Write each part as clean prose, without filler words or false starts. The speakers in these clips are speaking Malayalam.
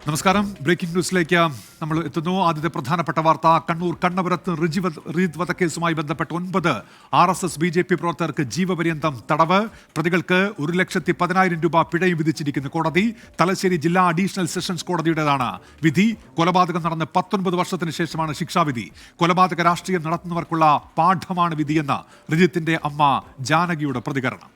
നമസ്കാരം. ബ്രേക്കിംഗ് ന്യൂസിലേക്ക് നമ്മൾ എത്തുന്നു. ആദ്യത്തെ പ്രധാനപ്പെട്ട വാർത്ത. കണ്ണൂർ കണ്ണപുരത്ത് റീത്ത് വധക്കേസുമായി ബന്ധപ്പെട്ട് 9 RSS BJP പ്രവർത്തകർക്ക് ജീവപര്യന്തം തടവ്. പ്രതികൾക്ക് 1,10,000 രൂപ പിഴയും വിധിച്ചിരിക്കുന്നു കോടതി. തലശ്ശേരി ജില്ലാ അഡീഷണൽ സെഷൻസ് കോടതിയുടേതാണ് വിധി. കൊലപാതകം നടന്ന് 19 വർഷത്തിന് ശേഷമാണ് ശിക്ഷാവിധി. കൊലപാതക രാഷ്ട്രീയം നടത്തുന്നവർക്കുള്ള പാഠമാണ് വിധിയെന്ന് റിജിത്തിന്റെ അമ്മ ജാനകിയുടെ പ്രതികരണം.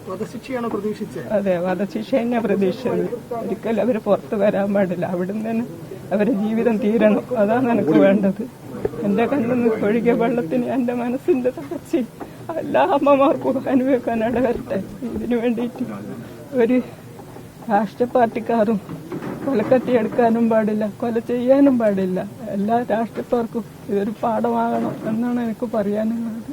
വധശിക്ഷയാണോ പ്രതീക്ഷിച്ചത്? അതെ, വധശിക്ഷ തന്നെ പ്രതീക്ഷിച്ചത്. ഒരിക്കലും അവർ പുറത്ത് വരാൻ പാടില്ല. അവിടുന്ന് തന്നെ അവരുടെ ജീവിതം തീരണം. അതാണ് എനിക്ക് വേണ്ടത്. എന്റെ കണ്ണിൽ നിന്ന് ഒഴുകിയ വെള്ളത്തിന് എന്റെ മനസ്സിന്റെ തകർച്ചയും എല്ലാ അമ്മമാർക്കും അനുഭവിക്കാൻ ഇടവരട്ടെ. ഇതിനു വേണ്ടിയിട്ട് ഒരു രാഷ്ട്രീയ പാർട്ടിക്കാരും കൊലക്കത്തിയെടുക്കാനും പാടില്ല, കൊല ചെയ്യാനും പാടില്ല. എല്ലാ രാഷ്ട്രീയക്കാർക്കും ഇതൊരു പാഠമാകണം എന്നാണ് എനിക്ക് പറയാനുള്ളത്.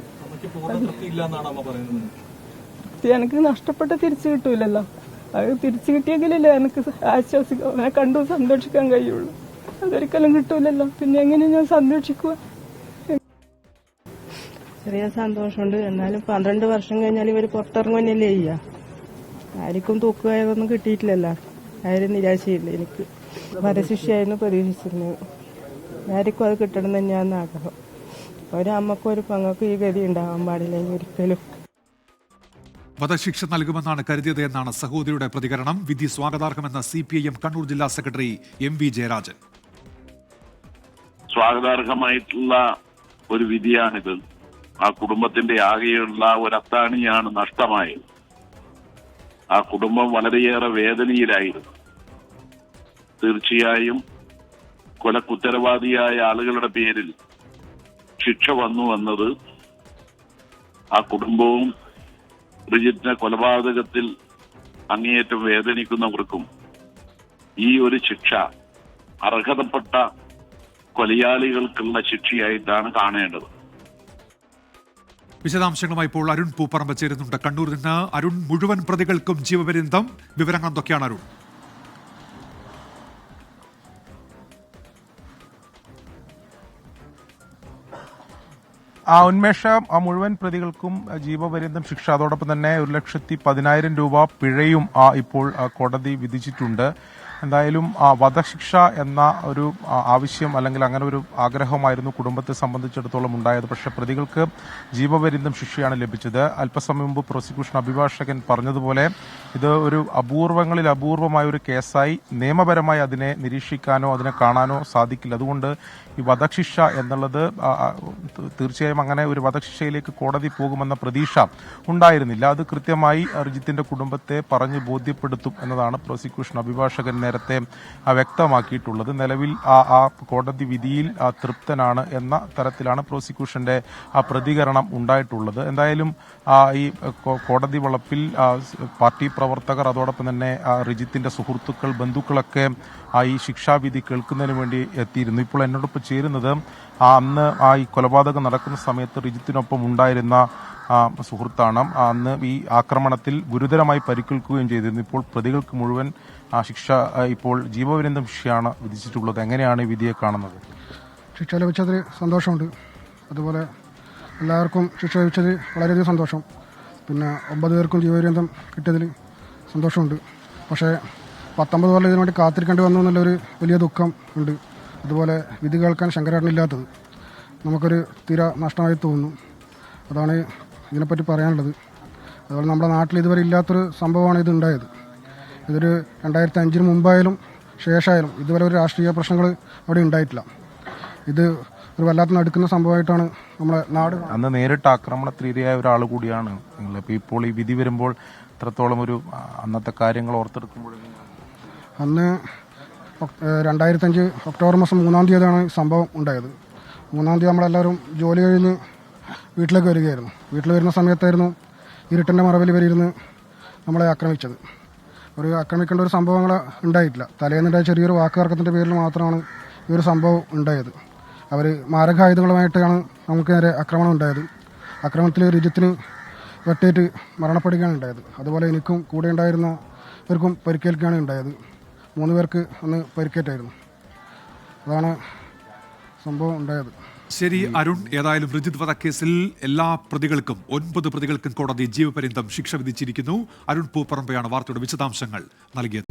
എനിക്ക് നഷ്ടപ്പെട്ട തിരിച്ചു കിട്ടൂലല്ലോ. അത് തിരിച്ചു കിട്ടിയെങ്കിലല്ലേ എനിക്ക് ആശ്വസിക്കാൻ, അവനെ കണ്ടു സന്തോഷിക്കാൻ കഴിയുള്ളൂ. അതൊരിക്കലും കിട്ടൂലല്ലോ. പിന്നെ എങ്ങനെ ഞാൻ സന്തോഷിക്കുക? ചെറിയ സന്തോഷമുണ്ട്. എന്നാലും 12 വർഷം കഴിഞ്ഞാൽ ഇവർ പുറത്തിറങ്ങുന്നല്ലേ ചെയ്യുക. ആർക്കും തൂക്കുകയൊന്നും കിട്ടിയിട്ടില്ലല്ലോ. ആരും നിരാശയില്ല. എനിക്ക് വധശിക്ഷയായിരുന്നു പ്രതീക്ഷിച്ചിരുന്നത്. ആർക്കും അത് കിട്ടണം തന്നെയാണെന്ന് ആഗ്രഹം. ഒരമ്മക്കും ഒരു പെങ്ങൾക്കും ഈ ഗതി ഉണ്ടാകാൻ പാടില്ല ഒരിക്കലും. വധശിക്ഷ നൽകുമെന്നാണ് കരുതിയത് എന്നാണ് സഹോദരിയുടെ പ്രതികരണം. വിധി സ്വാഗതാർഹമെന്ന CPIM കണ്ണൂർ ജില്ലാ സെക്രട്ടറി MV ജയരാജൻ. സ്വാഗതാർഹമായിട്ടുള്ള ഒരു വിധിയാണിത്. ആ കുടുംബത്തിന്റെ ആകെയുള്ള ഒരു അത്താണിയാണ് നഷ്ടമായത്. ആ കുടുംബം വളരെയേറെ വേദനയിലായിരുന്നു. തീർച്ചയായും കൊലക്കുത്തരവാദിയായ ആളുകളുടെ പേരിൽ ശിക്ഷ വന്നു വന്നത് ആ കുടുംബവും റിജിത്തിന്റെ കൊലപാതകത്തിൽ അങ്ങേയറ്റം വേദനിക്കുന്നവർക്കും ഈ ഒരു ശിക്ഷ അർഹതപ്പെട്ട കൊലയാളികൾക്കുള്ള ശിക്ഷയായിട്ടാണ് കാണേണ്ടത്. വിശദാംശങ്ങളുമായി ഇപ്പോൾ അരുൺ പൂപ്പറമ്പ് ചേരുന്നുണ്ട് കണ്ണൂരിൽ നിന്ന്. അരുൺ, മുഴുവൻ പ്രതികൾക്കും ജീവപര്യന്തം, വിവരങ്ങൾ എന്തൊക്കെയാണ് അരുൺ? ഉന്മേഷ, മുഴുവൻ പ്രതികൾക്കും ജീവപര്യന്തം ശിക്ഷ, അതോടൊപ്പം തന്നെ 1,10,000 രൂപ പിഴയും ഇപ്പോൾ കോടതി വിധിച്ചിട്ടുണ്ട്. എന്തായാലും വധശിക്ഷ എന്ന ഒരു ആവശ്യം അല്ലെങ്കിൽ അങ്ങനെ ഒരു ആഗ്രഹമായിരുന്നു കുടുംബത്തെ സംബന്ധിച്ചിടത്തോളം ഉണ്ടായത്. പക്ഷേ പ്രതികൾക്ക് ജീവപര്യന്തം ശിക്ഷയാണ് ലഭിച്ചത്. അല്പസമയം മുമ്പ് പ്രോസിക്യൂഷൻ അഭിഭാഷകൻ പറഞ്ഞതുപോലെ ഇത് ഒരു അപൂർവങ്ങളിൽ അപൂർവമായ ഒരു കേസായി നിയമപരമായി അതിനെ നിരീക്ഷിക്കാനോ അതിനെ കാണാനോ സാധിക്കില്ല. അതുകൊണ്ട് ഈ വധശിക്ഷ എന്നുള്ളത് തീർച്ചയായും അങ്ങനെ ഒരു വധശിക്ഷയിലേക്ക് കോടതി പോകുമെന്ന പ്രതീക്ഷ ഉണ്ടായിരുന്നില്ല. അത് കൃത്യമായി റിജിത്തിന്റെ കുടുംബത്തെ പറഞ്ഞ് ബോധ്യപ്പെടുത്തും എന്നതാണ് പ്രോസിക്യൂഷൻ അഭിഭാഷകൻ നേരത്തെ വ്യക്തമാക്കിയിട്ടുള്ളത്. നിലവിൽ ആ കോടതി വിധിയിൽ തൃപ്തനാണ് എന്ന തരത്തിലാണ് പ്രോസിക്യൂഷന്റെ പ്രതികരണം ഉണ്ടായിട്ടുള്ളത്. എന്തായാലും ഈ കോടതി വളപ്പിൽ പാർട്ടി പ്രവർത്തകർ, അതോടൊപ്പം തന്നെ റിജിത്തിന്റെ സുഹൃത്തുക്കൾ, ബന്ധുക്കളൊക്കെ ഈ ശിക്ഷാവിധി കേൾക്കുന്നതിന് വേണ്ടി എത്തിയിരുന്നു. ഇപ്പോൾ എന്നോടൊപ്പം ചേരുന്നത് അന്ന് ഈ കൊലപാതകം നടക്കുന്ന സമയത്ത് റിജിത്തിനൊപ്പം ഉണ്ടായിരുന്ന സുഹൃത്താണ്. അന്ന് ഈ ആക്രമണത്തിൽ ഗുരുതരമായി പരിക്കേൽക്കുകയും ചെയ്തിരുന്നു. ഇപ്പോൾ പ്രതികൾക്ക് മുഴുവൻ ശിക്ഷ, ഇപ്പോൾ ജീവപര്യന്തം ശിക്ഷയാണ് വിധിച്ചിട്ടുള്ളത്. എങ്ങനെയാണ് ഈ വിധിയെ കാണുന്നത്? ശിക്ഷ ലഭിച്ചതിൽ സന്തോഷമുണ്ട്. അതുപോലെ എല്ലാവർക്കും ശിക്ഷ ലഭിച്ചതിൽ വളരെയധികം സന്തോഷം. പിന്നെ 9 പേർക്കും ജീവപര്യന്തം കിട്ടിയതിൽ സന്തോഷമുണ്ട്. പക്ഷേ 19 കൊല്ലം ഇതിനു വേണ്ടി കാത്തിരിക്കേണ്ടി വന്നു എന്നുള്ളൊരു വലിയ ദുഃഖം ഉണ്ട്. അതുപോലെ വിധി കേൾക്കാൻ ശങ്കരേട്ടനില്ലാത്തത് നമുക്കൊരു തീര നഷ്ടമായി തോന്നുന്നു. അതാണ് ഇതിനെപ്പറ്റി പറയാനുള്ളത്. അതുപോലെ നമ്മുടെ നാട്ടിൽ ഇതുവരെ ഇല്ലാത്തൊരു സംഭവമാണ് ഇത് ഉണ്ടായത്. ഇതൊരു 2005 മുമ്പായാലും ശേഷമായാലും ഇതുവരെ ഒരു രാഷ്ട്രീയ പ്രശ്നങ്ങൾ അവിടെ ഉണ്ടായിട്ടില്ല. ഇത് ഒരു വല്ലാത്ത നടുക്കുന്ന സംഭവമായിട്ടാണ് നമ്മുടെ നാട്. അന്ന് നേരിട്ട് ആക്രമണത്തിൽ ഇരയായ ഒരാൾ കൂടിയാണ് നിങ്ങൾ. ഇപ്പോൾ ഈ വിധി വരുമ്പോൾ എത്രത്തോളം ഒരു അന്നത്തെ കാര്യങ്ങൾ ഓർത്തെടുക്കുമ്പോൾ? അന്ന് 2005 ഒക്ടോബർ മാസം 3-ാം തീയതിയാണ് സംഭവം ഉണ്ടായത്. 3-ാം തീയതി നമ്മളെല്ലാവരും ജോലി കഴിഞ്ഞ് വീട്ടിലേക്ക് വരികയായിരുന്നു. വീട്ടിൽ വരുന്ന സമയത്തായിരുന്നു ഇരുട്ടിൻ്റെ മറവിൽ ഇവരിരുന്ന് നമ്മളെ ആക്രമിച്ചത്. ഒരു ആക്രമിക്കേണ്ട ഒരു സംഭവങ്ങൾ ഉണ്ടായിട്ടില്ല. തലേന്നുണ്ടായ ചെറിയൊരു വാക്കുതർക്കത്തിൻ്റെ പേരിൽ മാത്രമാണ് ഈ ഒരു സംഭവം ഉണ്ടായത്. അവർ മാരകായുധങ്ങളുമായിട്ടാണ് നമുക്ക് നേരെ ആക്രമണം ഉണ്ടായത്. ആക്രമണത്തിൽ റിജിത്തിന് വെട്ടേറ്റ് മരണപ്പെടുകയാണ് ഉണ്ടായത്. അതുപോലെ എനിക്കും കൂടെ ഉണ്ടായിരുന്നവർക്കും പരിക്കേൽക്കുകയാണ് ഉണ്ടായത്. 3 പേർക്ക് അന്ന് പരിക്കേറ്റായിരുന്നു. അതാണ് സംഭവം ഉണ്ടായത്. ശരി അരുൺ, ഏതായാലും റിജിത് വധക്കേസിൽ എല്ലാ പ്രതികൾക്കും 9 പ്രതികൾക്കും കോടതി ജീവപര്യന്തം ശിക്ഷ വിധിച്ചിരിക്കുന്നു. അരുൺ പൂപ്പറമ്പയാണ് വാർത്തയുടെ വിശദാംശങ്ങൾ നൽകിയത്.